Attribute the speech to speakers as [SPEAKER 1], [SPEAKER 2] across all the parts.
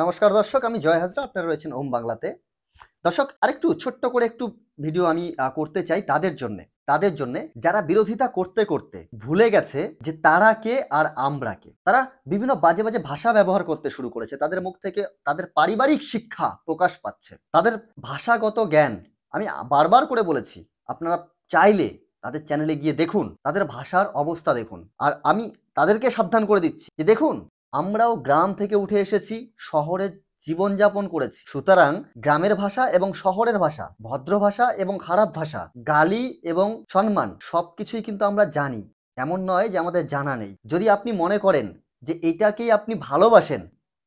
[SPEAKER 1] নমস্কার দর্শক, আমি জয় হাজরা। আপনারা রয়েছেন ওম বাংলাতে। দর্শক, আরেকটু ছোট্ট করে একটু ভিডিও আমি করতে চাই তাদের জন্যে যারা বিরোধিতা করতে করতে ভুলে গেছে যে তারা কে আর আমরা কে। তারা বিভিন্ন বাজে বাজে ভাষা ব্যবহার করতে শুরু করেছে। তাদের মুখ থেকে তাদের পারিবারিক শিক্ষা প্রকাশ পাচ্ছে, তাদের ভাষাগত জ্ঞান। আমি বারবার করে বলেছি, আপনারা চাইলে তাদের চ্যানেলে গিয়ে দেখুন, তাদের ভাষার অবস্থা দেখুন। আর আমি তাদেরকে সাবধান করে দিচ্ছি যে দেখুন, আমরাও গ্রাম থেকে উঠে এসেছি, শহরে জীবনযাপন করেছি। সুতরাং গ্রামের ভাষা এবং শহরের ভাষা, ভদ্র ভাষা এবং খারাপ ভাষা, গালি এবং সম্মান সবকিছুই কিন্তু আমরা জানি। এমন নয় যে আমাদের জানা নেই। যদি আপনি মনে করেন যে এটাকেই আপনি ভালোবাসেন,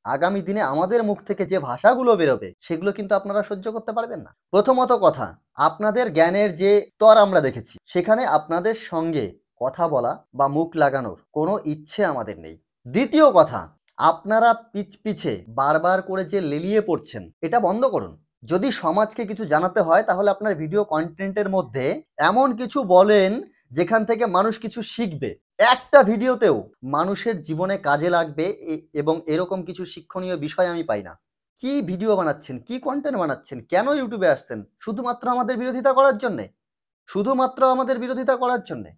[SPEAKER 1] আগামী দিনে আমাদের মুখ থেকে যে ভাষাগুলো বেরোবে সেগুলো কিন্তু আপনারা সহ্য করতে পারবেন না। প্রথমত কথা, আপনাদের জ্ঞানের যে স্তর আমরা দেখেছি, সেখানে আপনাদের সঙ্গে কথা বলা বা মুখ লাগানোর কোনো ইচ্ছে আমাদের নেই। দ্বিতীয় কথা, আপনারা পিছে বারবার করে যে লেলিয়ে পড়ছেন, এটা বন্ধ করুন। যদি সমাজকে কিছু জানাতে হয়, তাহলে আপনার ভিডিও কন্টেন্টের মধ্যে এমন কিছু বলেন যেখান থেকে মানুষ কিছু শিখবে। একটা ভিডিওতেও মানুষের জীবনে কাজে লাগবে এবং এরকম কিছু শিক্ষণীয় বিষয় আমি পাই না। কি ভিডিও বানাচ্ছেন, কি কন্টেন্ট বানাচ্ছেন, কেন ইউটিউবে আসছেন? শুধুমাত্র আমাদের বিরোধিতা করার জন্যে? শুধুমাত্র আমাদের বিরোধিতা করার জন্যে?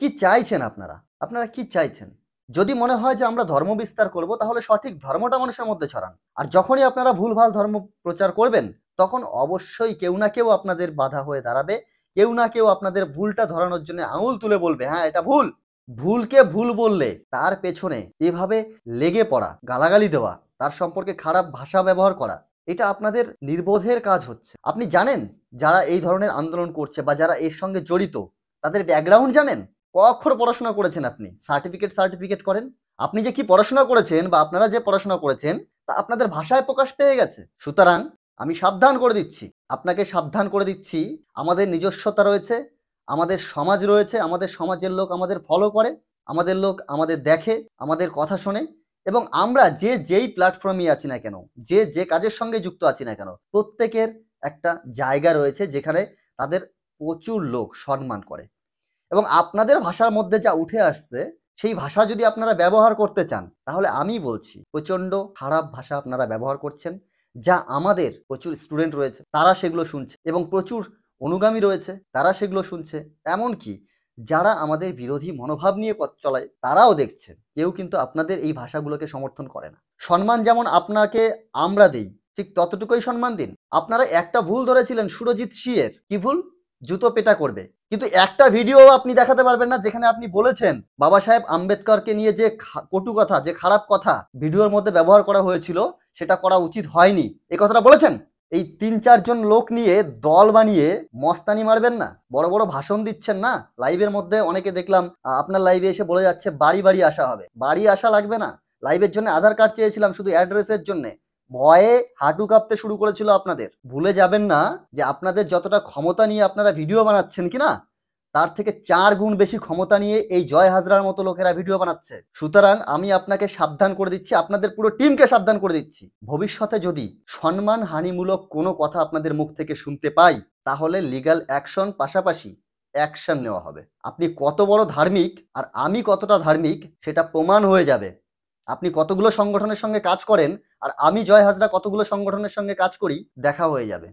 [SPEAKER 1] কি চাইছেন আপনারা? আপনারা কি চাইছেন? যদি মনে হয় যে আমরা ধর্ম বিস্তার করব, তাহলে সঠিক ধর্মটা মানুষের মধ্যে ছড়ান। আর যখনই আপনারা ভুলভাল ধর্ম প্রচার করবেন, তখন অবশ্যই কেউ না কেউ আপনাদের বাধা হয়ে দাঁড়াবে। কেউ না কেউ আপনাদের ভুলটা ধরানোর জন্য আঙুল তুলে বলবে, হ্যাঁ এটা ভুল। ভুলকে ভুল বললে তার পেছনে এভাবে লেগে পড়া, গালাগালি দেওয়া, তার সম্পর্কে খারাপ ভাষা ব্যবহার করা, এটা আপনাদের নির্বোধের কাজ হচ্ছে। আপনি জানেন যারা এই ধরনের আন্দোলন করছে বা যারা এর সঙ্গে জড়িত, তাদের ব্যাকগ্রাউন্ড জানেন? ক অক্ষর পড়াশোনা করেছেন আপনি? সার্টিফিকেট করেন? আপনি যে কি পড়াশোনা করেছেন বা আপনারা যে পড়াশোনা করেছেন, তা আপনাদের ভাষায় প্রকাশ পেয়ে গেছে। সুতরাং আমি সাবধান করে দিচ্ছি, আপনাকে সাবধান করে দিচ্ছি, আমাদের নিজস্বতা রয়েছে, আমাদের সমাজ রয়েছে, আমাদের সমাজের লোক আমাদের ফলো করে, আমাদের লোক আমাদের দেখে, আমাদের কথা শোনে, এবং আমরা যে যেই প্ল্যাটফর্মে আছি না কেন, যে যে কাজের সঙ্গে যুক্ত আছি না কেন, প্রত্যেকের একটা জায়গা রয়েছে যেখানে তাদের প্রচুর লোক সম্মান করে। এবং আপনাদের ভাষার মধ্যে যা উঠে আসছে, সেই ভাষা যদি আপনারা ব্যবহার করতে চান, তাহলে আমি বলছি প্রচণ্ড খারাপ ভাষা আপনারা ব্যবহার করছেন, যা আমাদের প্রচুর স্টুডেন্ট রয়েছে তারা সেগুলো শুনছে, এবং প্রচুর অনুগামী রয়েছে তারা সেগুলো শুনছে। এমনকি যারা আমাদের বিরোধী মনোভাব নিয়ে পথ চলায় তারাও দেখছে। কেউ কিন্তু আপনাদের এই ভাষাগুলোকে সমর্থন করে না। সম্মান যেমন আপনাকে আমরা দেই, ঠিক ততটুকুই সম্মান দিন। আপনারা একটা ভুল ধরেছিলেন সুরজিৎ সিয়ের। কি ভুল? জুতো পেটা করবে। কিন্তু একটা ভিডিও আপনি দেখাতে পারবেন না যেখানে আপনি বলেছেন বাবা সাহেব আম্বেদকরকে নিয়ে যে কটু কথা, যে খারাপ কথা ভিডিওর মধ্যে ব্যবহার করা হয়েছিল, সেটা করা উচিত হয়নি, এই কথাটা বলেছেন? এই ৩-৪ জন লোক নিয়ে দল বানিয়ে মস্তানি মারবেন না, বড় বড় ভাষণ দিচ্ছেন না লাইভের মধ্যে। অনেকে দেখলাম আপনার লাইভে এসে বলে যাচ্ছে বাড়ি বাড়ি আসা হবে। বাড়ি আসা লাগবে না। লাইভের জন্য আধার কার্ড চেয়েছিলাম শুধু অ্যাড্রেসের জন্য। ভয়ে হাঁটু কাঁপতে শুরু করেছিল আপনাদের। ভুলে যাবেন না যে আপনাদের যতটা ক্ষমতা নিয়ে আপনারা ভিডিও বানাচ্ছেন কিনা, তার থেকে ৪ গুণ বেশি ক্ষমতা নিয়ে এই জয় হাজরার মতো লোকেরা ভিডিও বানাচ্ছে। সুতরাং আমি আপনাকে সাবধান করে দিচ্ছি, আপনাদের পুরো টিমকে সাবধান করে দিচ্ছি, ভবিষ্যতে যদি সম্মান হানিমূলক কোনো কথা আপনাদের মুখ থেকে শুনতে পাই, তাহলে লিগ্যাল অ্যাকশন পাশাপাশি অ্যাকশন নেওয়া হবে। আপনি কত বড় ধার্মিক আর আমি কতটা ধার্মিক সেটা প্রমাণ হয়ে যাবে। আপনি কতগুলো সংগঠনের সঙ্গে কাজ করেন আর আমি জয় হাজরা কতগুলো সংগঠনের সঙ্গে কাজ করি, দেখা হয়ে যাবে।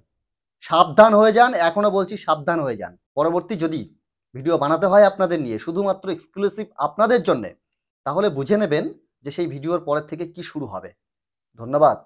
[SPEAKER 1] সাবধান হয়ে যান, এখনো বলছি সাবধান হয়ে যান। পরবর্তী যদি ভিডিও বানাতে হয় আপনাদের নিয়ে, শুধুমাত্র এক্সক্লুসিভ আপনাদের জন্যে, তাহলে বুঝে নেবেন যে সেই ভিডিওর পরের থেকে কি শুরু হবে। ধন্যবাদ।